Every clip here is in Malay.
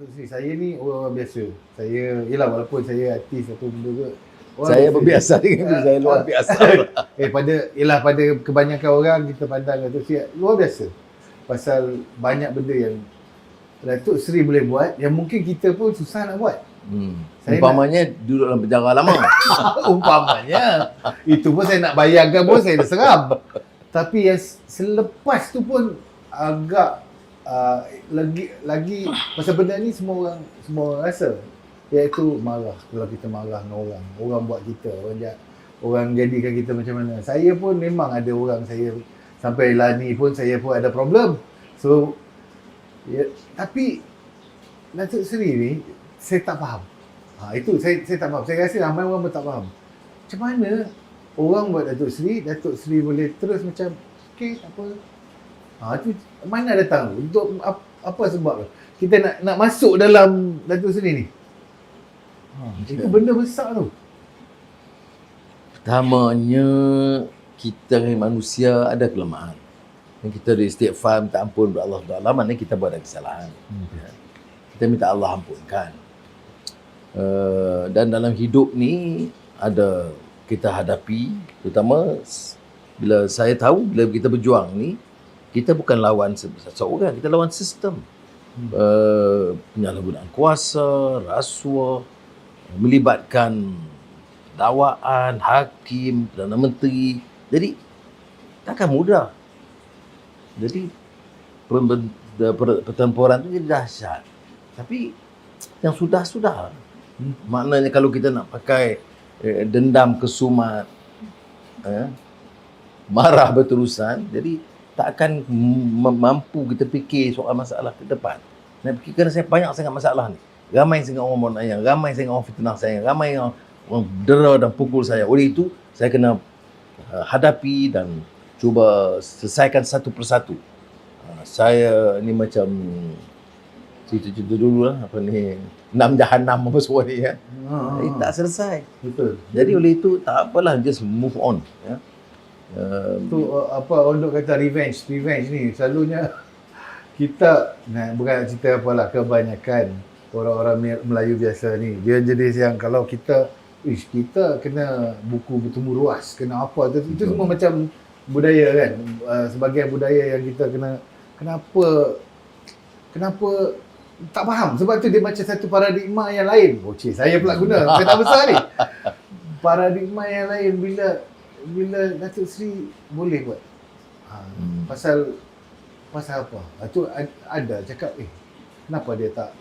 Saya ni orang biasa. Saya, yelah walaupun saya artis atau benda ke, Saya berbiasa dengan diri saya luar biasa. pada kebanyakan orang kita pandang Datuk Seri luar biasa. Pasal banyak benda yang Datuk Seri boleh buat yang mungkin kita pun susah nak buat. Umpamanya duduk dalam penjara lama. Umpamanya. Itu pun saya nak bayangkan pun saya dah seram. Tapi yang selepas tu pun agak lagi pasal benda ni semua orang rasa, iaitu marah. Kalau kita marah dengan orang buat kita, orang jadikan kita macam mana. Saya pun memang ada orang, saya sampai lah ni pun saya pun ada problem. So ya, tapi Datuk Seri ni saya tak faham. Itu saya tak faham. Saya rasa ramai orang pun tak faham. Macam mana orang buat Datuk Seri boleh terus macam okey tak apa. Itu mana datang tu? Untuk apa sebab tu? Kita nak masuk dalam Datuk Seri ni. Itu benda besar tu. Pertamanya, kita ni manusia ada kelemahan. Dan kita ada istighfar, minta ampun kepada Allah Ta'ala, mana kita buat ada kesalahan. Kita minta Allah ampunkan. Dan dalam hidup ni, ada kita hadapi, terutama bila saya tahu, bila kita berjuang ni, kita bukan lawan seseorang, kita lawan sistem. Penyalahgunaan kuasa, rasuah, melibatkan dakwaan, hakim, Perdana Menteri. Jadi, takkan mudah. Jadi, pertempuran itu jadi dahsyat. Tapi, yang sudah-sudah. Maknanya kalau kita nak pakai dendam kesumat, marah berterusan, jadi tak akan mampu kita fikir soal masalah ke depan. Nak fikir kerana saya banyak sangat masalah ni. Ramai sangat orang mau nanya, ramai sangat orang fitnah saya, ramai orang dera dan pukul saya. Oleh itu, saya kena hadapi dan cuba selesaikan satu persatu. Saya ni macam cerita-cerita dulu lah, apa ni, 6 jahanam apa semua ni kan. Tak selesai. Betul. Jadi oleh itu, tak apalah, just move on. Ya. Tu apa orang duk kata revenge ni selalunya kita bukan nak cerita apalah, kebanyakan orang-orang Melayu biasa ni dia jenis yang kalau kita kena buku bertemu ruas, kena apa itu semua macam budaya kan, sebagian budaya yang kita kenapa tak faham. Sebab tu dia macam satu paradigma yang lain. Saya pula guna kata besar ni. Paradigma yang lain bila Datuk Seri boleh buat. Pasal apa? Tu ada cakap kenapa dia tak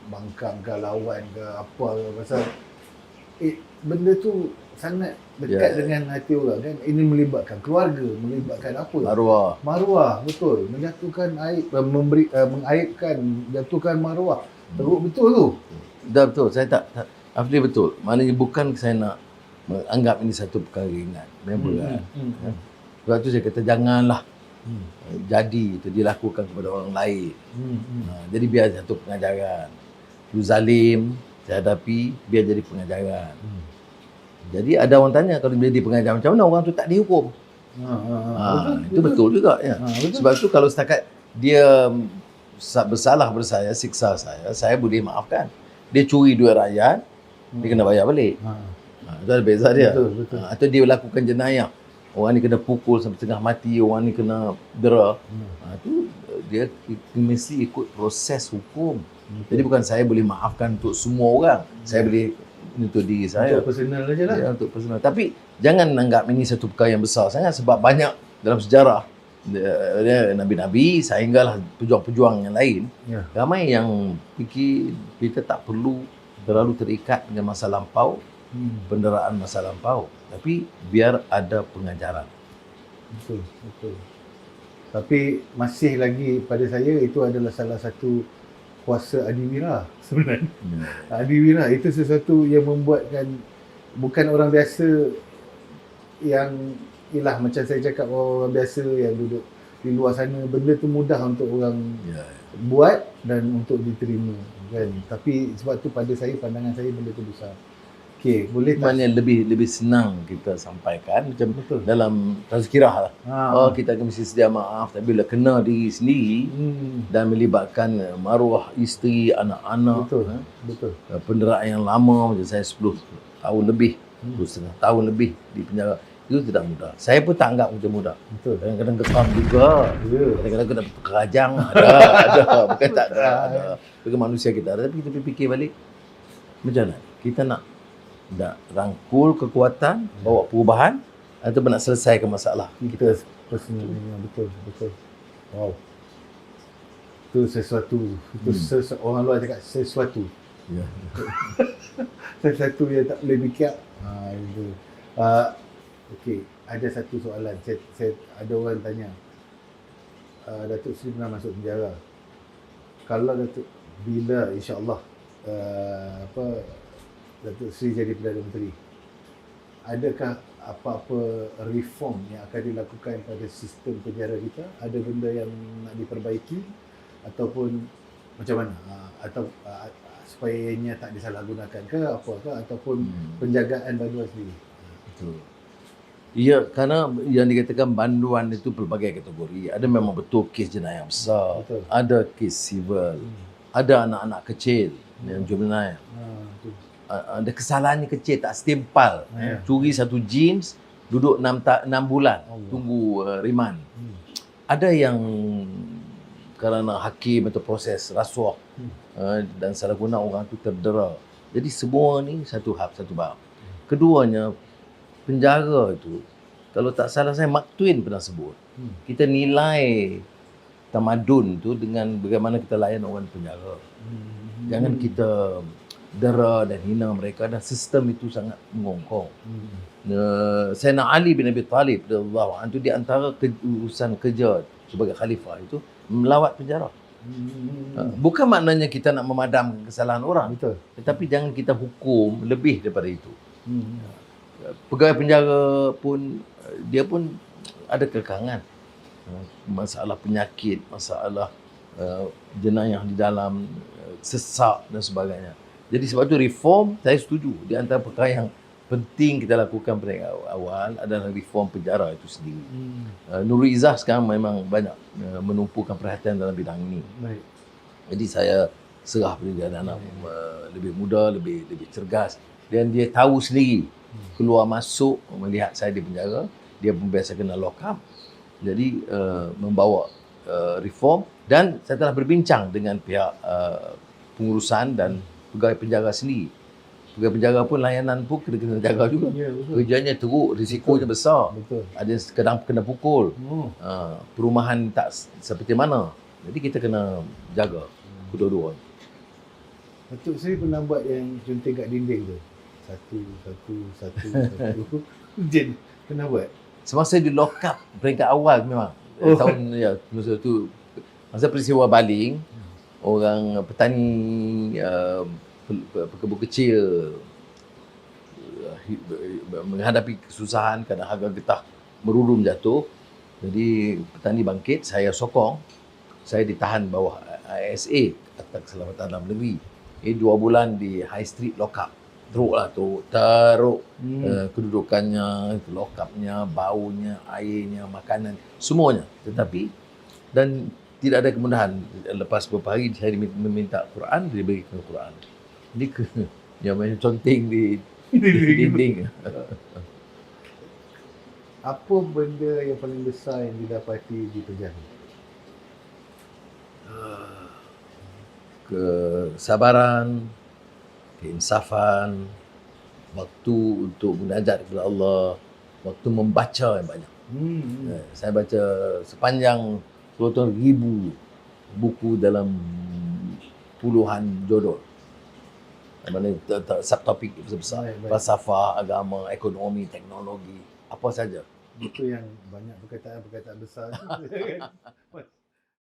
bangkang ke lawan ke apa ke, pasal benda tu sangat dekat dengan hati orang kan. Ini melibatkan keluarga, melibatkan apa? Maruah, betul. Menjatuhkan aib, mengaibkan, jatuhkan maruah. Teruk betul tu. Dah betul. Saya tak Afli betul. Maknanya bukan saya nak menganggap ini satu perkara ringan. Memang berat. Sebab tu saya kata janganlah jadi itu dilakukan kepada orang lain. Jadi biar satu pengajaran. Lu zalim, saya hadapi, biar jadi pengajaran. Jadi ada orang tanya, kalau dia jadi pengajaran, macam mana orang tu tak dihukum? Itu betul juga. Ya. Sebab tu kalau setakat dia bersalah pada saya, siksa saya boleh maafkan. Dia curi duit rakyat, dia kena bayar balik. Itu ada beza dia. Betul. Atau dia lakukan jenayah, orang ni kena pukul sampai setengah mati, orang ni kena dera. Itu dia mesti ikut proses hukum. Jadi bukan saya boleh maafkan untuk semua orang. Saya boleh untuk diri saya. Untuk personal saja lah. Ya, untuk personal. Tapi jangan anggap ini satu perkara yang besar sangat, sebab banyak dalam sejarah Nabi-Nabi sehinggalah pejuang-pejuang yang lain, ramai yang fikir kita tak perlu terlalu terikat dengan masa lampau, penderaan masa lampau, tapi biar ada pengajaran. Betul. Tapi masih lagi pada saya itu adalah salah satu kuasa adiwira sebenarnya. Adiwira itu sesuatu yang membuatkan bukan orang biasa yang macam saya cakap, orang biasa yang duduk di luar sana, benda tu mudah untuk orang buat dan untuk diterima kan. Tapi sebab tu pada saya, pandangan saya, benda tu besar. Okey, boleh tak? Mana lebih senang kita sampaikan macam Betul. dalam tazkirah lah. Ha. Kita akan mesti sedia maaf, tapi bila kena diri sendiri dan melibatkan maruah isteri, anak-anak, Betul. Betul. penderaan yang lama macam saya 10 tahun lebih, 10 tahun lebih di penjara, itu tidak mudah. Saya pun tak anggap macam mudah. Betul. Kadang-kadang gekam juga. Ya. Kadang-kadang kena kerajang, ada, bukan tak ada. Bagi manusia kita ada, tapi kita fikir balik, macam mana? Kita nak rangkul kekuatan, bawa perubahan, atau nak selesaikan masalah Kita personally betul. Wow. Itu sesuatu. Orang luar cakap sesuatu. Ya. Sesuatu yang tak boleh fikir. Itu. Okey, ada satu soalan. Saya ada orang tanya. Datuk Seri pernah masuk penjara. Kalau Datuk bila insya-Allah Datuk Seri jadi Perdana Menteri, adakah apa-apa reform yang akan dilakukan pada sistem penjara kita? Ada benda yang nak diperbaiki ataupun macam mana? Atau supaya ianya tak disalahgunakan ke apakah ataupun penjagaan banduan sendiri? Betul. Ya, kerana yang dikatakan banduan itu pelbagai kategori. Ada memang betul kes jenayah besar, Betul. ada kes civil, ada anak-anak kecil yang juvenile. Betul. Ada kesalahannya kecil, tak setimpal. Ya. Curi satu jeans, duduk 6 bulan, Allah. tunggu riman. Ada yang kerana hakim atau proses rasuah dan salah guna orang tu terdera. Jadi semua ni satu bab. Keduanya, penjara itu, kalau tak salah saya, Mark Twain pernah sebut, kita nilai tamadun tu dengan bagaimana kita layan orang di penjara. Jangan kita dera dan hina mereka, dan sistem itu sangat mengongkong. Sayyidina Ali bin Abi Talib radhiyallahu anhu, di antara urusan kerja sebagai khalifah itu melawat penjara. Bukan maknanya kita nak memadamkan kesalahan orang, Betul. tetapi jangan kita hukum lebih daripada itu. Pegawai penjara pun, dia pun ada kekangan. Masalah penyakit, masalah jenayah di dalam, sesak dan sebagainya. Jadi sebab itu reform, saya setuju. Di antara perkara yang penting kita lakukan pada awal adalah reform penjara itu sendiri. Nurul Izzah sekarang memang banyak menumpukan perhatian dalam bidang ini. Baik. Jadi saya serah pada dia anak lebih muda, lebih cergas. Dan dia tahu sendiri, keluar masuk, melihat saya di penjara, dia pun biasa kena lock up. Jadi membawa reform, dan saya telah berbincang dengan pihak pengurusan dan pegawai penjara sendiri. Pegawai penjara pun layanan pun kena jaga juga. Ya, betul. Kerjanya teruk, risikonya besar. Betul. Ada yang kadang kena pukul. Perumahan tak seperti mana. Jadi kita kena jaga kedua-dua. Datuk Seri pernah buat yang conteng kat dinding tu. Satu. Jen, pernah buat? Semasa di lock up peringkat awal memang. Tahun masa tu, masa peristiwa baling, orang petani pekebun kecil menghadapi kesusahan kerana harga getah merudum jatuh. Jadi petani bangkit, saya sokong. Saya ditahan bawah ISA, Akta Keselamatan Dalam Negeri. 2 bulan di High Street lock up. Teruk kedudukannya, lock up-nya, baunya, airnya, makanan, semuanya. Tetapi dan tidak ada kemudahan. Lepas beberapa hari saya meminta Quran, dia berikan Quran. Jadi yang main conteng di dinding. Apa benda yang paling besar yang didapati di penjara? Kesabaran, keinsafan, waktu untuk munajat kepada Allah, waktu membaca yang banyak. Saya baca sepanjang 10,000 buku dalam puluhan judul. Mana subtopik besar-besar, Baik. falsafah, agama, ekonomi, teknologi, apa saja. Itu yang banyak perkataan besar tu.